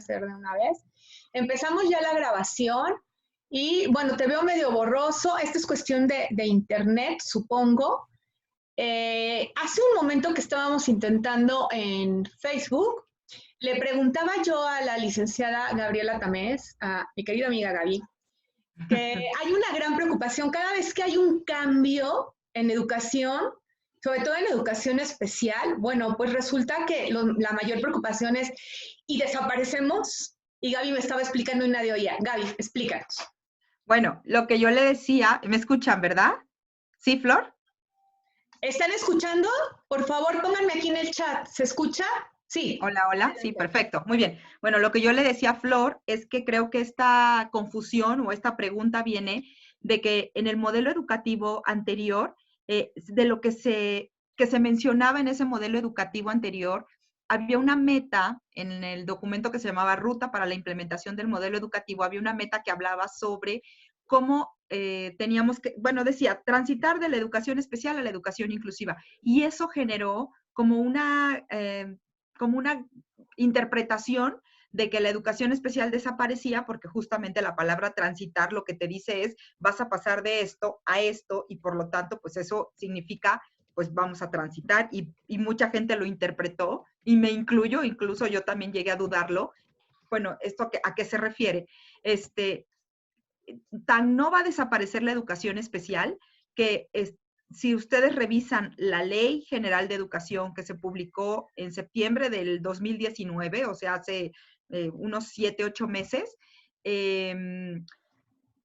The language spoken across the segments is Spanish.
hacer de una vez. Empezamos ya la grabación y bueno, te veo medio borroso. Esta es cuestión de internet, supongo. Hace un momento que estábamos intentando en Facebook, le preguntaba yo a la licenciada Gabriela Tamés, a mi querida amiga Gaby, que hay una gran preocupación cada vez que hay un cambio en educación, sobre todo en educación especial. Bueno, pues resulta que la mayor preocupación es, ¿y desaparecemos? Y Gaby me estaba explicando y nadie oía. Gaby, explícanos. Bueno, lo que yo le decía, ¿me escuchan, verdad? ¿Sí, Flor? ¿Están escuchando? Por favor, pónganme aquí en el chat. ¿Se escucha? Sí. Hola, hola. Sí, perfecto. Muy bien. Bueno, lo que yo le decía a Flor es que creo que esta confusión o esta pregunta viene de que en el modelo educativo anterior, de lo que se mencionaba en ese modelo educativo anterior, había una meta en el documento que se llamaba Ruta para la implementación del modelo educativo, había una meta que hablaba sobre cómo teníamos que, bueno, decía, transitar de la educación especial a la educación inclusiva. Y eso generó como una interpretación de que la educación especial desaparecía porque justamente la palabra transitar lo que te dice es vas a pasar de esto a esto y por lo tanto pues eso significa pues vamos a transitar y mucha gente lo interpretó y me incluyo, incluso yo también llegué a dudarlo. Bueno, ¿esto a qué se refiere? Tan no va a desaparecer la educación especial que si ustedes revisan la Ley General de Educación que se publicó en septiembre del 2019, o sea, hace unos 7, 8 meses,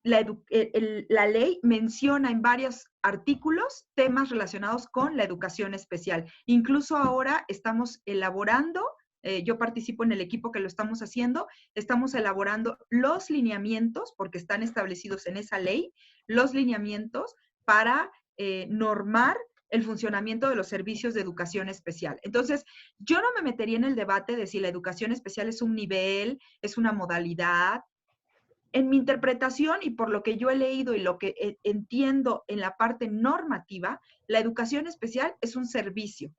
la ley menciona en varios artículos temas relacionados con la educación especial. Incluso ahora estamos elaborando, yo participo en el equipo que lo estamos elaborando los lineamientos, porque están establecidos en esa ley, los lineamientos para normar el funcionamiento de los servicios de educación especial. Entonces, yo no me metería en el debate de si la educación especial es un nivel, es una modalidad. En mi interpretación y por lo que yo he leído y lo que entiendo en la parte normativa, la educación especial es un servicio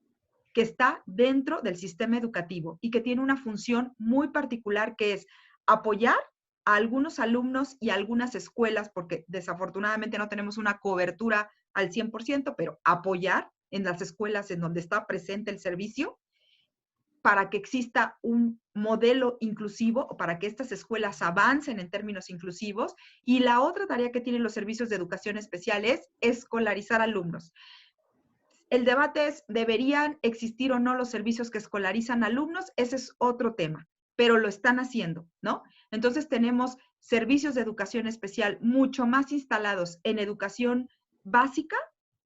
que está dentro del sistema educativo y que tiene una función muy particular que es apoyar a algunos alumnos y a algunas escuelas, porque desafortunadamente no tenemos una cobertura al 100%, pero apoyar en las escuelas en donde está presente el servicio para que exista un modelo inclusivo o para que estas escuelas avancen en términos inclusivos. Y la otra tarea que tienen los servicios de educación especial es escolarizar alumnos. El debate es, ¿deberían existir o no los servicios que escolarizan alumnos? Ese es otro tema, pero lo están haciendo, ¿no? Entonces tenemos servicios de educación especial mucho más instalados en educación básica,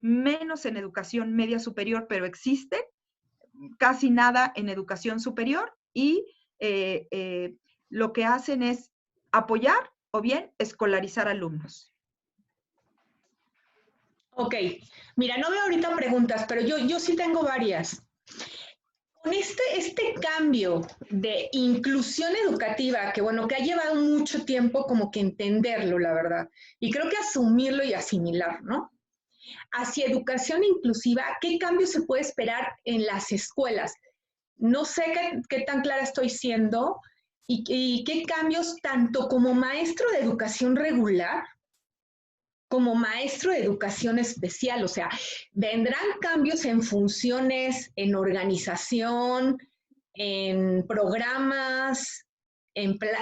menos en educación media superior, pero existen, casi nada en educación superior y lo que hacen es apoyar o bien escolarizar alumnos. Ok, mira, no veo ahorita preguntas, pero yo sí tengo varias. Con este cambio de inclusión educativa, que bueno, que ha llevado mucho tiempo como que entenderlo, la verdad, y creo que asumirlo y asimilar, ¿no? Hacia educación inclusiva, ¿qué cambio se puede esperar en las escuelas? No sé qué tan clara estoy siendo y qué cambios tanto como maestro de educación regular como maestro de educación especial, o sea, vendrán cambios en funciones, en organización, en programas,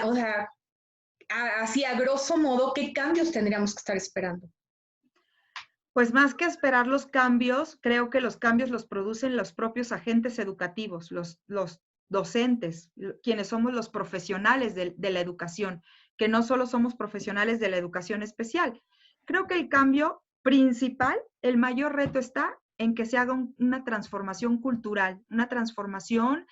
o sea, así a grosso modo, ¿qué cambios tendríamos que estar esperando? Pues más que esperar los cambios, creo que los cambios los producen los propios agentes educativos, los docentes, quienes somos los profesionales de la educación, que no solo somos profesionales de la educación especial. Creo que el cambio principal, el mayor reto está en que se haga una transformación cultural, una transformación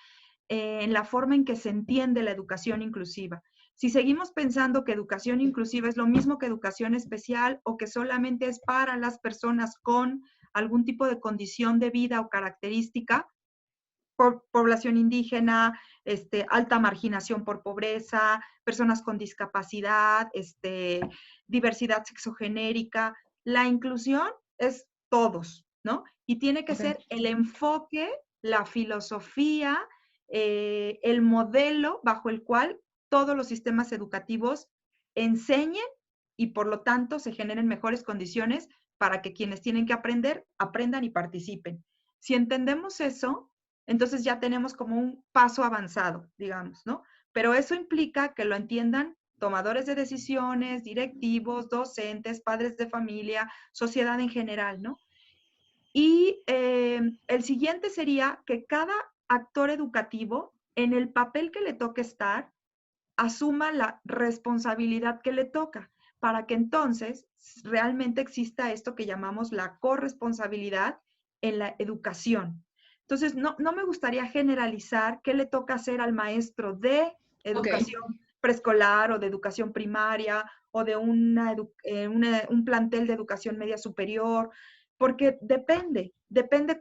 en la forma en que se entiende la educación inclusiva. Si seguimos pensando que educación inclusiva es lo mismo que educación especial o que solamente es para las personas con algún tipo de condición de vida o característica, por población indígena, alta marginación por pobreza, personas con discapacidad, diversidad sexogenérica, la inclusión es todos, ¿no? Y tiene que ser el enfoque, la filosofía, el modelo bajo el cual todos los sistemas educativos enseñen y por lo tanto se generen mejores condiciones para que quienes tienen que aprender, aprendan y participen. Si entendemos eso, entonces ya tenemos como un paso avanzado, digamos, ¿no? Pero eso implica que lo entiendan tomadores de decisiones, directivos, docentes, padres de familia, sociedad en general, ¿no? Y el siguiente sería que cada actor educativo, en el papel que le toque estar, asuma la responsabilidad que le toca, para que entonces realmente exista esto que llamamos la corresponsabilidad en la educación. Entonces, no me gustaría generalizar qué le toca hacer al maestro de educación preescolar o de educación primaria o de un plantel de educación media superior, porque depende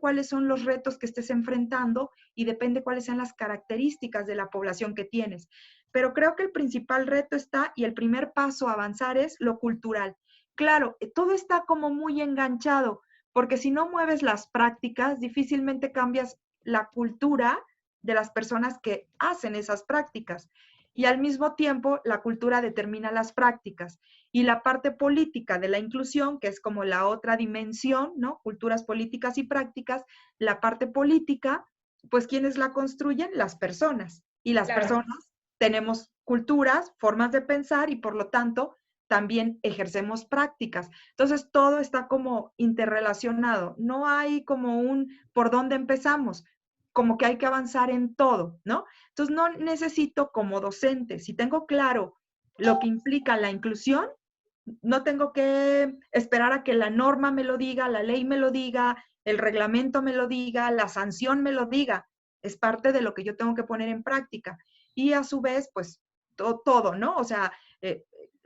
cuáles son los retos que estés enfrentando y depende cuáles sean las características de la población que tienes. Pero creo que el principal reto está y el primer paso a avanzar es lo cultural. Claro, todo está como muy enganchado, porque si no mueves las prácticas, difícilmente cambias la cultura de las personas que hacen esas prácticas. Y al mismo tiempo, la cultura determina las prácticas. Y la parte política de la inclusión, que es como la otra dimensión, ¿no? Culturas políticas y prácticas, la parte política, pues ¿quiénes la construyen? Las personas. Y las personas tenemos culturas, formas de pensar y por lo tanto también ejercemos prácticas. Entonces todo está como interrelacionado. No hay como un por dónde empezamos, como que hay que avanzar en todo, ¿no? Entonces no necesito como docente, si tengo claro lo que implica la inclusión, no tengo que esperar a que la norma me lo diga, la ley me lo diga, el reglamento me lo diga, la sanción me lo diga. Es parte de lo que yo tengo que poner en práctica. Y a su vez, pues todo, ¿no? O sea,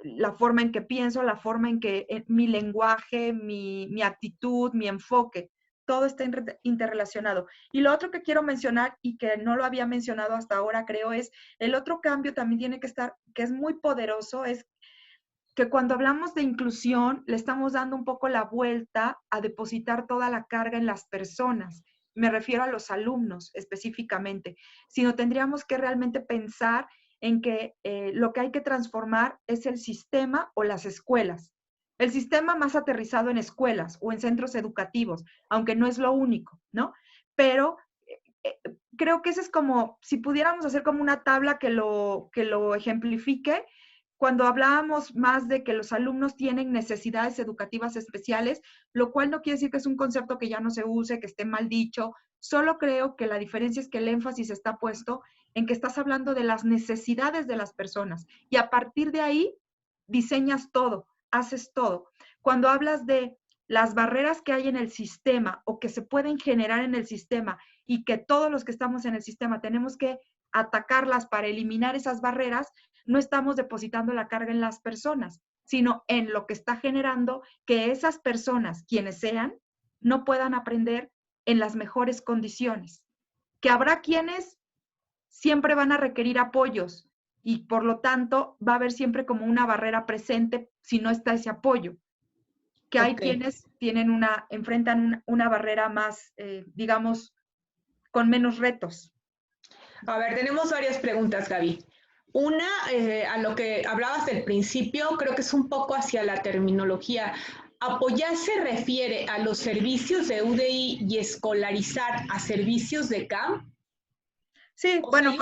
la forma en que pienso, la forma en que mi lenguaje, mi actitud, mi enfoque, todo está interrelacionado. Y lo otro que quiero mencionar y que no lo había mencionado hasta ahora, creo, es el otro cambio también tiene que estar, que es muy poderoso, es que cuando hablamos de inclusión le estamos dando un poco la vuelta a depositar toda la carga en las personas. Me refiero a los alumnos específicamente, sino tendríamos que realmente pensar en que lo que hay que transformar es el sistema o las escuelas. El sistema más aterrizado en escuelas o en centros educativos, aunque no es lo único, ¿no? Pero creo que ese es como, si pudiéramos hacer como una tabla que lo ejemplifique, cuando hablábamos más de que los alumnos tienen necesidades educativas especiales, lo cual no quiere decir que es un concepto que ya no se use, que esté mal dicho, solo creo que la diferencia es que el énfasis está puesto en que estás hablando de las necesidades de las personas y a partir de ahí diseñas todo, haces todo. Cuando hablas de las barreras que hay en el sistema o que se pueden generar en el sistema y que todos los que estamos en el sistema tenemos que atacarlas para eliminar esas barreras, no estamos depositando la carga en las personas, sino en lo que está generando que esas personas, quienes sean, no puedan aprender en las mejores condiciones. Que habrá quienes siempre van a requerir apoyos y por lo tanto va a haber siempre como una barrera presente si no está ese apoyo. Que hay quienes enfrentan una barrera más, digamos, con menos retos. A ver, tenemos varias preguntas, Gaby. Una, a lo que hablabas del principio, creo que es un poco hacia la terminología. ¿Apoyar se refiere a los servicios de UDI y escolarizar a servicios de CAM? Sí, bueno,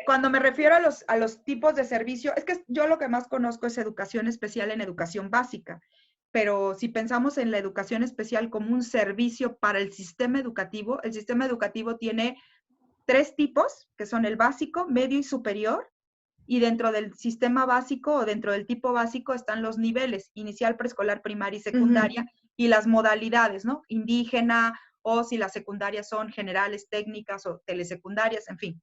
cuando me refiero a los tipos de servicio, es que yo lo que más conozco es educación especial en educación básica, pero si pensamos en la educación especial como un servicio para el sistema educativo tiene 3 tipos, que son el básico, medio y superior, y dentro del sistema básico o dentro del tipo básico están los niveles, inicial, preescolar, primaria y secundaria, y las modalidades, ¿no? Indígena, o si las secundarias son generales, técnicas o telesecundarias, en fin.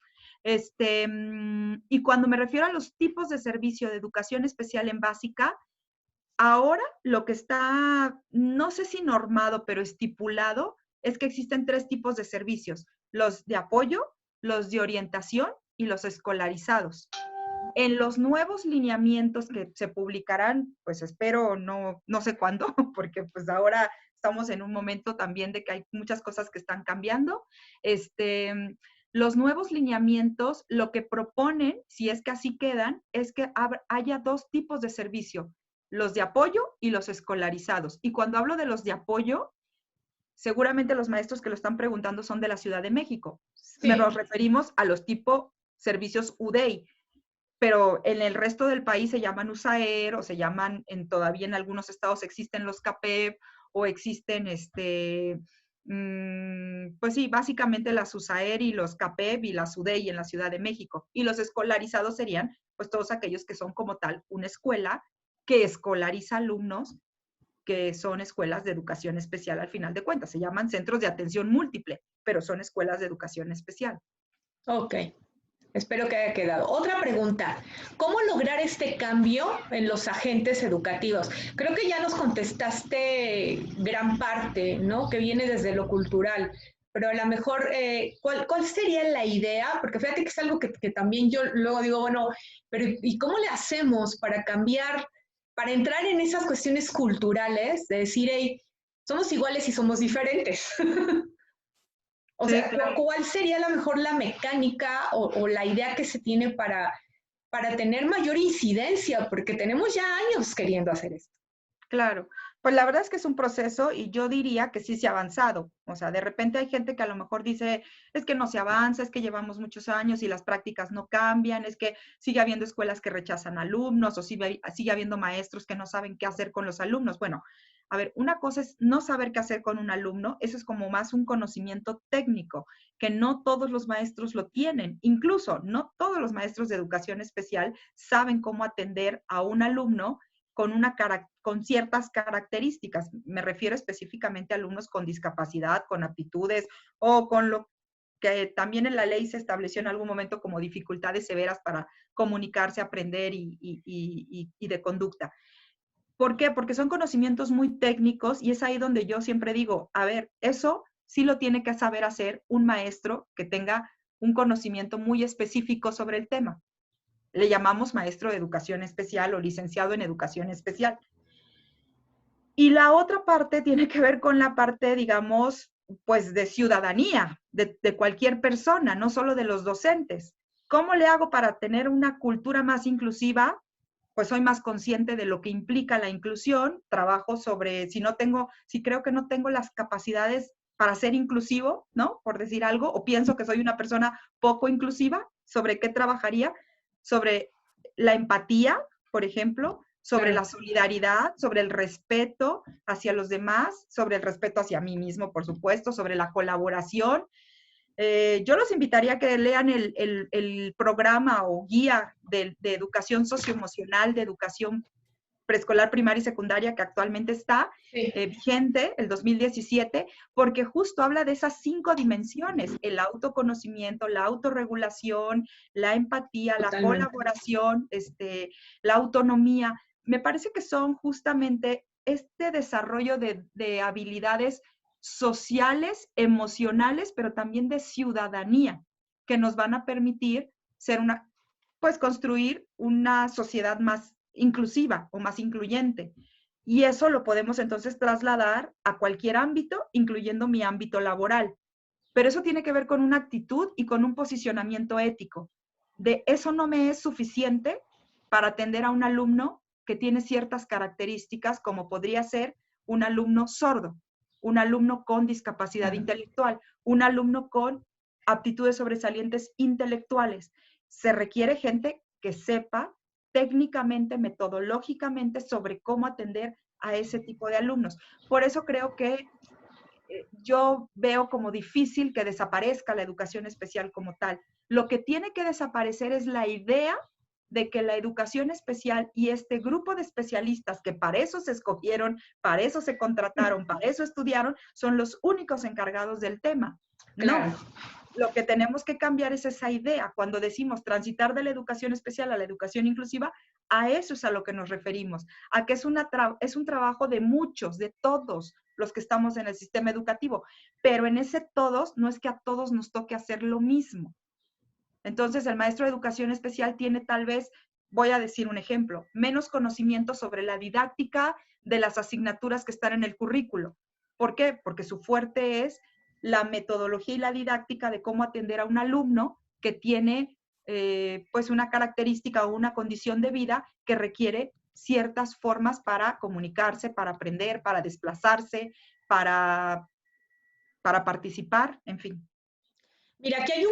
Y cuando me refiero a los tipos de servicio de educación especial en básica, ahora lo que está, no sé si normado, pero estipulado, es que existen 3 tipos de servicios, los de apoyo, los de orientación y los escolarizados. En los nuevos lineamientos que se publicarán, pues espero no sé cuándo, porque pues ahora estamos en un momento también de que hay muchas cosas que están cambiando. Los nuevos lineamientos lo que proponen, si es que así quedan, es que haya dos tipos de servicio, los de apoyo y los escolarizados. Y cuando hablo de los de apoyo, seguramente los maestros que lo están preguntando son de la Ciudad de México. Sí. Nos referimos a los tipo servicios UDEI, pero en el resto del país se llaman USAER o se llaman, todavía en algunos estados existen los CAPEB o existen, pues sí, básicamente las USAER y los CAPEB y las UDEI en la Ciudad de México. Y los escolarizados serían, pues todos aquellos que son como tal una escuela que escolariza alumnos que son escuelas de educación especial al final de cuentas. Se llaman centros de atención múltiple, pero son escuelas de educación especial. Ok, espero que haya quedado. Otra pregunta, ¿cómo lograr este cambio en los agentes educativos? Creo que ya nos contestaste gran parte, ¿no? Que viene desde lo cultural, pero a lo mejor, ¿cuál sería la idea? Porque fíjate que es algo que también yo luego digo, bueno, pero ¿y cómo le hacemos para cambiar, para entrar en esas cuestiones culturales, de decir, hey, somos iguales y somos diferentes? O Sí, sea, claro. ¿cuál sería a lo mejor la mecánica o la idea que se tiene para tener mayor incidencia? Porque tenemos ya años queriendo hacer esto. Claro, pues la verdad es que es un proceso y yo diría que sí se ha avanzado. O sea, de repente hay gente que a lo mejor dice, es que no se avanza, es que llevamos muchos años y las prácticas no cambian, es que sigue habiendo escuelas que rechazan alumnos o sigue habiendo maestros que no saben qué hacer con los alumnos. Bueno, a ver, una cosa es no saber qué hacer con un alumno, eso es como más un conocimiento técnico, que no todos los maestros lo tienen. Incluso no todos los maestros de educación especial saben cómo atender a un alumno con ciertas características. Me refiero específicamente a alumnos con discapacidad, con aptitudes o con lo que también en la ley se estableció en algún momento como dificultades severas para comunicarse, aprender y de conducta. ¿Por qué? Porque son conocimientos muy técnicos y es ahí donde yo siempre digo, a ver, eso sí lo tiene que saber hacer un maestro que tenga un conocimiento muy específico sobre el tema. Le llamamos maestro de educación especial o licenciado en educación especial. Y la otra parte tiene que ver con la parte, digamos, pues de ciudadanía, de cualquier persona, no solo de los docentes. ¿Cómo le hago para tener una cultura más inclusiva? Pues soy más consciente de lo que implica la inclusión, trabajo sobre si creo que no tengo las capacidades para ser inclusivo, ¿no? Por decir algo, o pienso que soy una persona poco inclusiva, ¿sobre qué trabajaría? Sobre la empatía, por ejemplo, sobre Claro. la solidaridad, sobre el respeto hacia los demás, sobre el respeto hacia mí mismo, por supuesto, sobre la colaboración. Yo los invitaría a que lean el programa o guía de educación socioemocional, de educación preescolar, primaria y secundaria que actualmente está Sí, vigente, el 2017, porque justo habla de esas 5 dimensiones, el autoconocimiento, la autorregulación, la empatía, la totalmente. colaboración, la autonomía. Me parece que son justamente este desarrollo de habilidades sociales, emocionales, pero también de ciudadanía, que nos van a permitir pues construir una sociedad más inclusiva o más incluyente. Y eso lo podemos entonces trasladar a cualquier ámbito, incluyendo mi ámbito laboral. Pero eso tiene que ver con una actitud y con un posicionamiento ético. De eso no me es suficiente para atender a un alumno que tiene ciertas características, como podría ser un alumno sordo, un alumno con discapacidad intelectual, un alumno con aptitudes sobresalientes intelectuales. Se requiere gente que sepa técnicamente, metodológicamente sobre cómo atender a ese tipo de alumnos. Por eso creo que yo veo como difícil que desaparezca la educación especial como tal. Lo que tiene que desaparecer es la idea de que la educación especial y este grupo de especialistas que para eso se escogieron, para eso se contrataron, para eso estudiaron, son los únicos encargados del tema. No, Claro. lo que tenemos que cambiar es esa idea. Cuando decimos transitar de la educación especial a la educación inclusiva, a eso es a lo que nos referimos, a que es un trabajo de muchos, de todos los que estamos en el sistema educativo, pero en ese todos no es que a todos nos toque hacer lo mismo. Entonces, el maestro de educación especial tiene tal vez, voy a decir un ejemplo, menos conocimiento sobre la didáctica de las asignaturas que están en el currículo. ¿Por qué? Porque su fuerte es la metodología y la didáctica de cómo atender a un alumno que tiene pues una característica o una condición de vida que requiere ciertas formas para comunicarse, para aprender, para desplazarse, para, para participar, en fin. Mira, aquí hay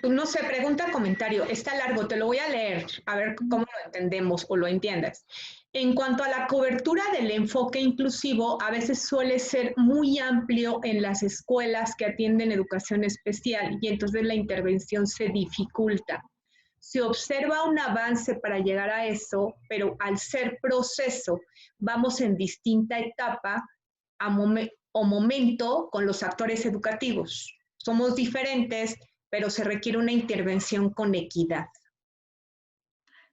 no sé, pregunta, comentario, está largo, te lo voy a leer, a ver cómo lo entendemos o lo entiendas. En cuanto a la cobertura del enfoque inclusivo, a veces suele ser muy amplio en las escuelas que atienden educación especial y entonces la intervención se dificulta. Se observa un avance para llegar a eso, pero al ser proceso, vamos en distinta etapa o momento con los actores educativos. Somos diferentes, pero se requiere una intervención con equidad.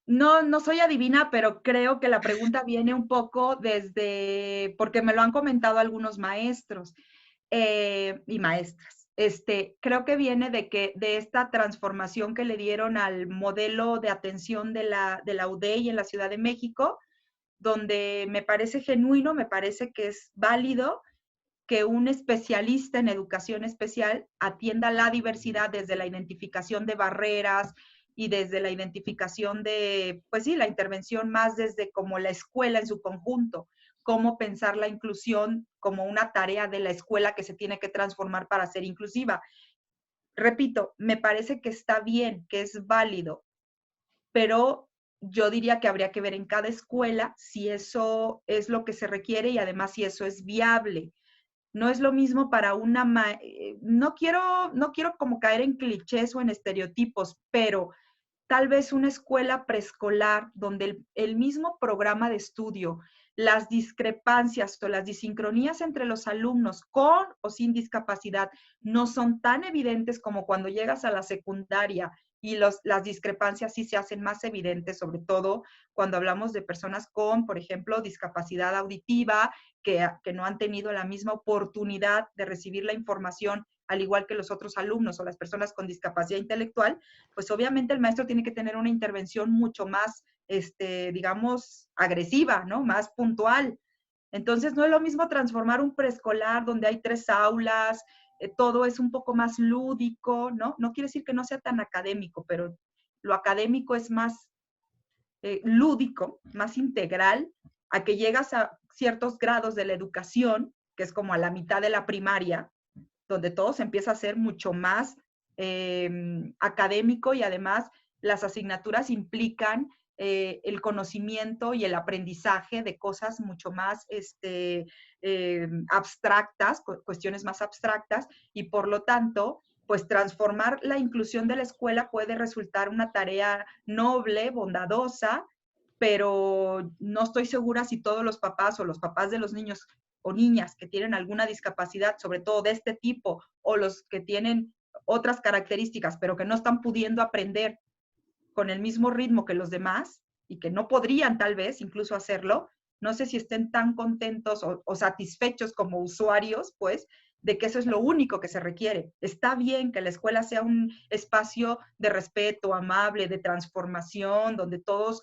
No, no soy adivina, pero creo que la pregunta viene un poco desde, porque me lo han comentado algunos maestros y maestras. Creo que viene de esta transformación que le dieron al modelo de atención de la UDEI en la Ciudad de México, donde me parece genuino, me parece que es válido que un especialista en educación especial atienda la diversidad desde la identificación de barreras y desde la identificación de, pues sí, la intervención más desde como la escuela en su conjunto, cómo pensar la inclusión como una tarea de la escuela que se tiene que transformar para ser inclusiva. Repito, me parece que está bien, que es válido, pero yo diría que habría que ver en cada escuela si eso es lo que se requiere y además si eso es viable. No es lo mismo para una, no quiero como caer en clichés o en estereotipos, pero tal vez una escuela preescolar donde el mismo programa de estudio, las discrepancias o las disincronías entre los alumnos con o sin discapacidad no son tan evidentes como cuando llegas a la secundaria y las discrepancias sí se hacen más evidentes, sobre todo cuando hablamos de personas con, por ejemplo, discapacidad auditiva, que no han tenido la misma oportunidad de recibir la información al igual que los otros alumnos o las personas con discapacidad intelectual, pues obviamente el maestro tiene que tener una intervención mucho más, digamos, agresiva, ¿no? Más puntual. Entonces, no es lo mismo transformar un preescolar donde hay 3 aulas, todo es un poco más lúdico, ¿no? No quiere decir que no sea tan académico, pero lo académico es más lúdico, más integral, a que llegas a ciertos grados de la educación, que es como a la mitad de la primaria, donde todo se empieza a ser mucho más académico y además las asignaturas implican el conocimiento y el aprendizaje de cosas mucho más abstractas, cuestiones más abstractas, y por lo tanto, pues transformar la inclusión de la escuela puede resultar una tarea noble, bondadosa, pero no estoy segura si todos los papás o los papás de los niños o niñas que tienen alguna discapacidad, sobre todo de este tipo, o los que tienen otras características, pero que no están pudiendo aprender con el mismo ritmo que los demás y que no podrían tal vez incluso hacerlo, no sé si estén tan contentos o satisfechos como usuarios, pues, de que eso es lo único que se requiere. Está bien que la escuela sea un espacio de respeto, amable, de transformación, donde todos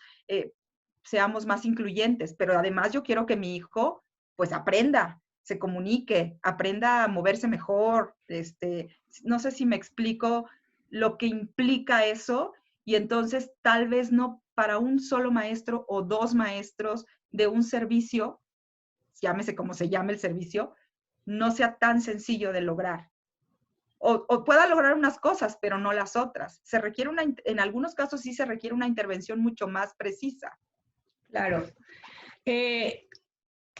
seamos más incluyentes, pero además yo quiero que mi hijo pues aprenda, se comunique, aprenda a moverse mejor, no sé si me explico lo que implica eso, y entonces tal vez no para un solo maestro o 2 maestros de un servicio, llámese como se llame el servicio, no sea tan sencillo de lograr. O pueda lograr unas cosas, pero no las otras. Se requiere en algunos casos sí se requiere una intervención mucho más precisa. Claro.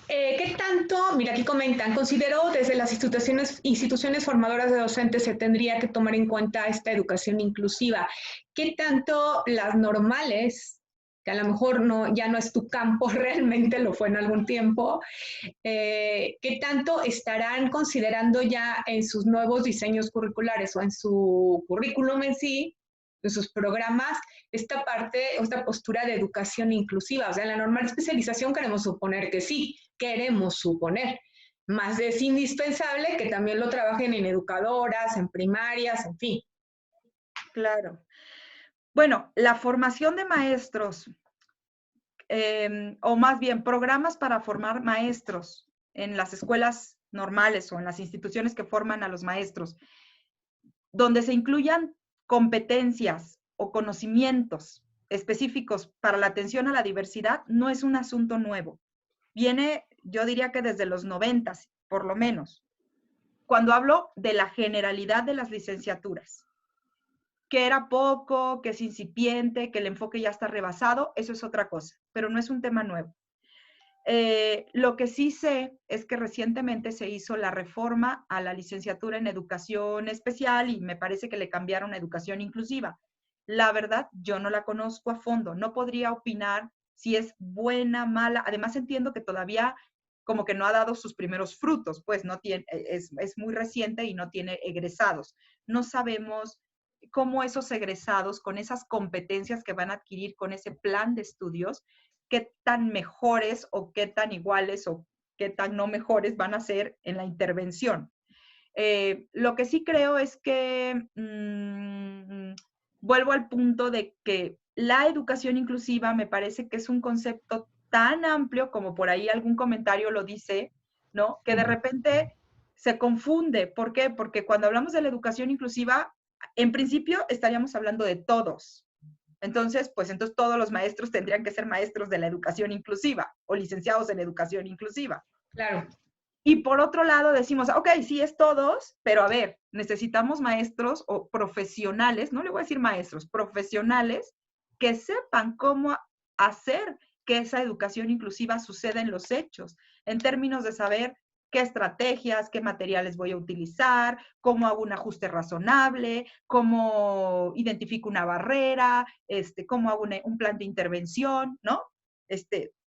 ¿Qué tanto, mira, aquí comentan, considero desde las instituciones formadoras de docentes se tendría que tomar en cuenta esta educación inclusiva? ¿Qué tanto las normales, que a lo mejor no, ya no es tu campo, realmente lo fue en algún tiempo, qué tanto estarán considerando ya en sus nuevos diseños curriculares o en su currículum en sí, en sus programas, esta parte, esta postura de educación inclusiva? O sea, en la normal especialización queremos suponer que sí, queremos suponer. Más es indispensable que también lo trabajen en educadoras, en primarias, en fin. Claro. Bueno, la formación de maestros, o más bien programas para formar maestros en las escuelas normales o en las instituciones que forman a los maestros, donde se incluyan competencias o conocimientos específicos para la atención a la diversidad, no es un asunto nuevo. Viene, yo diría que desde los 90, por lo menos, cuando hablo de la generalidad de las licenciaturas, que era poco, que es incipiente, que el enfoque ya está rebasado, eso es otra cosa, pero no es un tema nuevo. Lo que sí sé es que recientemente se hizo la reforma a la licenciatura en educación especial y me parece que le cambiaron a educación inclusiva. La verdad, yo no la conozco a fondo, no podría opinar si es buena, mala. Además, entiendo que todavía como que no ha dado sus primeros frutos, pues no tiene, es muy reciente y no tiene egresados. No sabemos cómo esos egresados, con esas competencias que van a adquirir con ese plan de estudios, qué tan mejores o qué tan iguales o qué tan no mejores van a ser en la intervención. Lo que sí creo es que vuelvo al punto de que la educación inclusiva me parece que es un concepto tan amplio como por ahí algún comentario lo dice, ¿no? Que de repente se confunde. ¿Por qué? Porque cuando hablamos de la educación inclusiva, en principio estaríamos hablando de todos. Entonces, pues entonces todos los maestros tendrían que ser maestros de la educación inclusiva o licenciados en educación inclusiva. Claro. Y por otro lado decimos, ok, sí es todos, pero a ver, necesitamos maestros o profesionales, no le voy a decir maestros, profesionales que sepan cómo hacer que esa educación inclusiva suceda en los hechos, en términos de saber qué estrategias, qué materiales voy a utilizar, cómo hago un ajuste razonable, cómo identifico una barrera, cómo hago un plan de intervención, ¿no?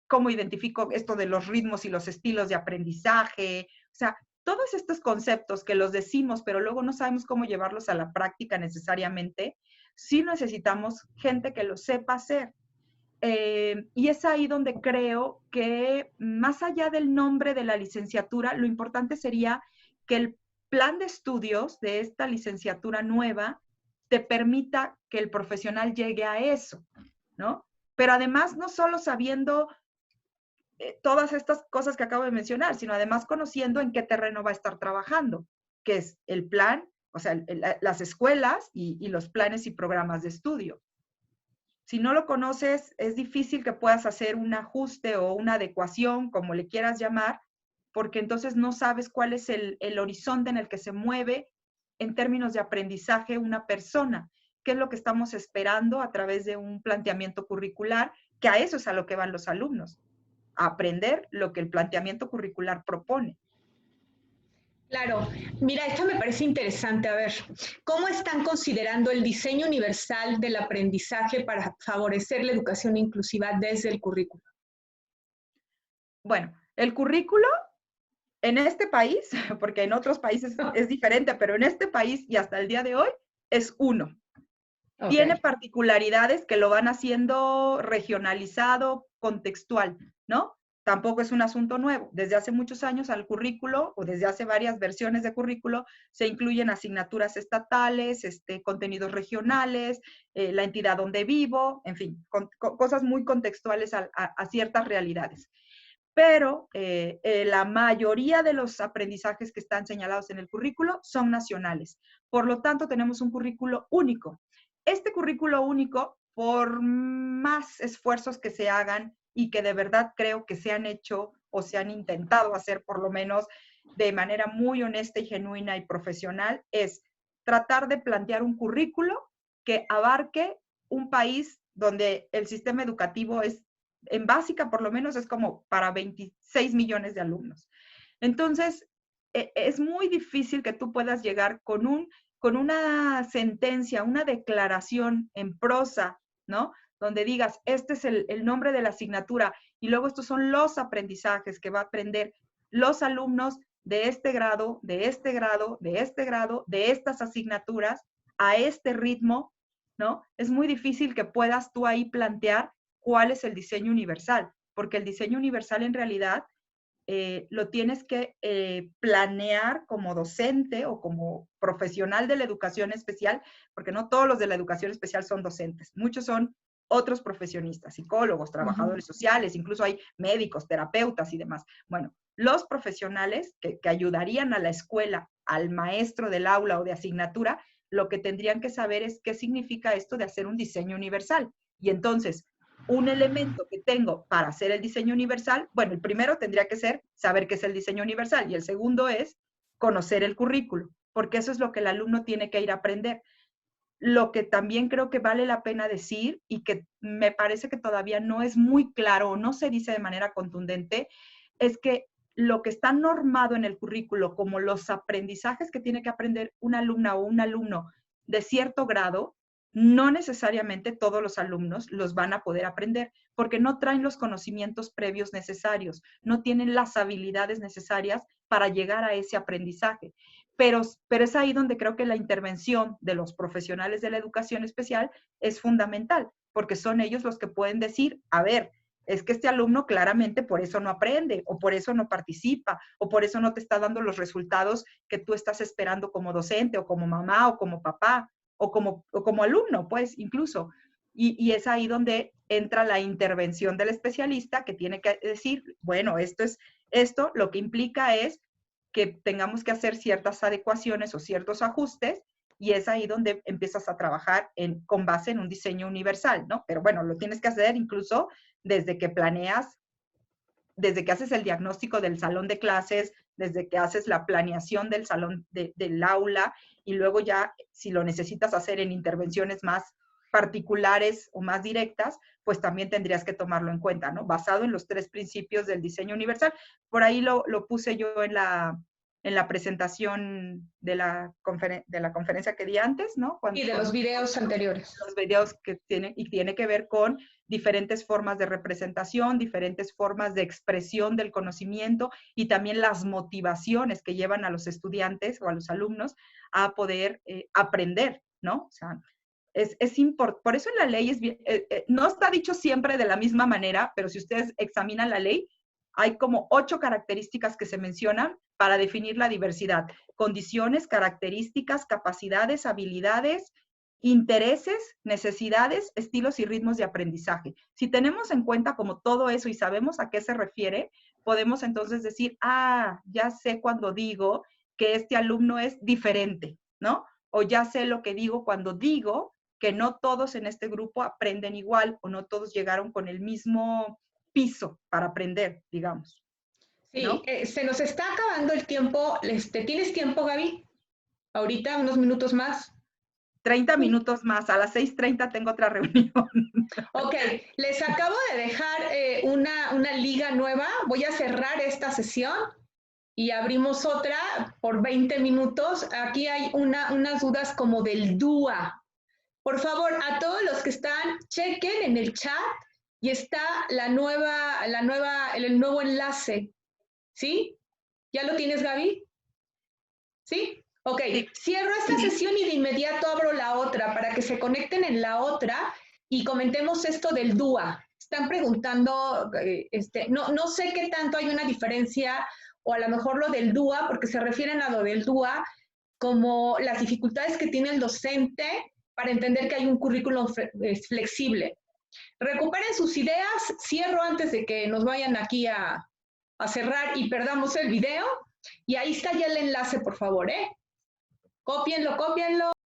Cómo identifico esto de los ritmos y los estilos de aprendizaje. O sea, todos estos conceptos que los decimos, pero luego no sabemos cómo llevarlos a la práctica necesariamente, sí necesitamos gente que lo sepa hacer. Y es ahí donde creo que más allá del nombre de la licenciatura, lo importante sería que el plan de estudios de esta licenciatura nueva te permita que el profesional llegue a eso, ¿no? Pero además, no solo sabiendo todas estas cosas que acabo de mencionar, sino además conociendo en qué terreno va a estar trabajando, que es el plan, o sea, las escuelas y los planes y programas de estudio. Si no lo conoces, es difícil que puedas hacer un ajuste o una adecuación, como le quieras llamar, porque entonces no sabes cuál es el horizonte en el que se mueve en términos de aprendizaje una persona, qué es lo que estamos esperando a través de un planteamiento curricular, que a eso es a lo que van los alumnos, a aprender lo que el planteamiento curricular propone. Claro, mira, esto me parece interesante. A ver, ¿cómo están considerando el diseño universal del aprendizaje para favorecer la educación inclusiva desde el currículo? Bueno, el currículo en este país, porque en otros países es diferente, pero en este país y hasta el día de hoy es uno. Okay. Tiene particularidades que lo van haciendo regionalizado, contextual, ¿no? Tampoco es un asunto nuevo. Desde hace muchos años al currículo, o desde hace varias versiones de currículo, se incluyen asignaturas estatales, contenidos regionales, la entidad donde vivo, en fin, cosas muy contextuales a ciertas realidades. Pero la mayoría de los aprendizajes que están señalados en el currículo son nacionales. Por lo tanto, tenemos un currículo único. Este currículo único, por más esfuerzos que se hagan y que de verdad creo que se han hecho o se han intentado hacer por lo menos de manera muy honesta y genuina y profesional, es tratar de plantear un currículo que abarque un país donde el sistema educativo es, en básica por lo menos, es como para 26 millones de alumnos. Entonces, es muy difícil que tú puedas llegar con una sentencia, una declaración en prosa, ¿no? Donde digas, este es el nombre de la asignatura y luego estos son los aprendizajes que va a aprender los alumnos de este grado, de este grado, de este grado, de estas asignaturas, a este ritmo, ¿no? Es muy difícil que puedas tú ahí plantear cuál es el diseño universal, porque el diseño universal en realidad lo tienes que planear como docente o como profesional de la educación especial, porque no todos los de la educación especial son docentes, muchos son otros profesionistas, psicólogos, trabajadores sociales, incluso hay médicos, terapeutas y demás. Bueno, los profesionales que ayudarían a la escuela, al maestro del aula o de asignatura, lo que tendrían que saber es qué significa esto de hacer un diseño universal. Y entonces, un elemento que tengo para hacer el diseño universal, bueno, el primero tendría que ser saber qué es el diseño universal y el segundo es conocer el currículo, porque eso es lo que el alumno tiene que ir a aprender. Lo que también creo que vale la pena decir y que me parece que todavía no es muy claro o no se dice de manera contundente, es que lo que está normado en el currículo como los aprendizajes que tiene que aprender una alumna o un alumno de cierto grado, no necesariamente todos los alumnos los van a poder aprender porque no traen los conocimientos previos necesarios, no tienen las habilidades necesarias para llegar a ese aprendizaje. Pero es ahí donde creo que la intervención de los profesionales de la educación especial es fundamental, porque son ellos los que pueden decir, a ver, es que este alumno claramente por eso no aprende, o por eso no participa, o por eso no te está dando los resultados que tú estás esperando como docente, o como mamá, o como papá, o como alumno, pues incluso. Y es ahí donde entra la intervención del especialista que tiene que decir, bueno, esto lo que implica es que tengamos que hacer ciertas adecuaciones o ciertos ajustes y es ahí donde empiezas a trabajar con base en un diseño universal, ¿no? Pero bueno, lo tienes que hacer incluso desde que planeas, desde que haces el diagnóstico del salón de clases, desde que haces la planeación del salón del aula y luego ya, si lo necesitas hacer en intervenciones más particulares o más directas, pues también tendrías que tomarlo en cuenta, ¿no? Basado en los 3 principios del diseño universal. Por ahí lo puse yo en la presentación de la conferencia que di antes, ¿no? Y de los videos anteriores. Los videos que tiene que ver con diferentes formas de representación, diferentes formas de expresión del conocimiento y también las motivaciones que llevan a los estudiantes o a los alumnos a poder aprender, ¿no? O sea, es importante. Por eso en la ley no está dicho siempre de la misma manera, pero si ustedes examinan la ley, hay como 8 características que se mencionan para definir la diversidad. Condiciones, características, capacidades, habilidades, intereses, necesidades, estilos y ritmos de aprendizaje. Si tenemos en cuenta como todo eso y sabemos a qué se refiere, podemos entonces decir, ya sé cuando digo que este alumno es diferente, ¿no? O ya sé lo que digo cuando digo que no todos en este grupo aprenden igual o no todos llegaron con el mismo piso para aprender, digamos. Sí, ¿no? Se nos está acabando el tiempo. ¿Tienes tiempo, Gaby? Ahorita, unos minutos más. 30 minutos más, a las 6:30 tengo otra reunión. Ok, les acabo de dejar una liga nueva. Voy a cerrar esta sesión y abrimos otra por 20 minutos. Aquí hay unas dudas como del DUA. Por favor, a todos los que están, chequen en el chat y está el nuevo enlace. ¿Sí? ¿Ya lo tienes, Gaby? ¿Sí? Ok, cierro esta sesión y de inmediato abro la otra para que se conecten en la otra y comentemos esto del DUA. Están preguntando, no sé qué tanto hay una diferencia o a lo mejor lo del DUA, porque se refieren a lo del DUA como las dificultades que tiene el docente para entender que hay un currículum flexible. Recuperen sus ideas, cierro antes de que nos vayan aquí a cerrar y perdamos el video. Y ahí está ya el enlace, por favor, ¿eh? Cópienlo.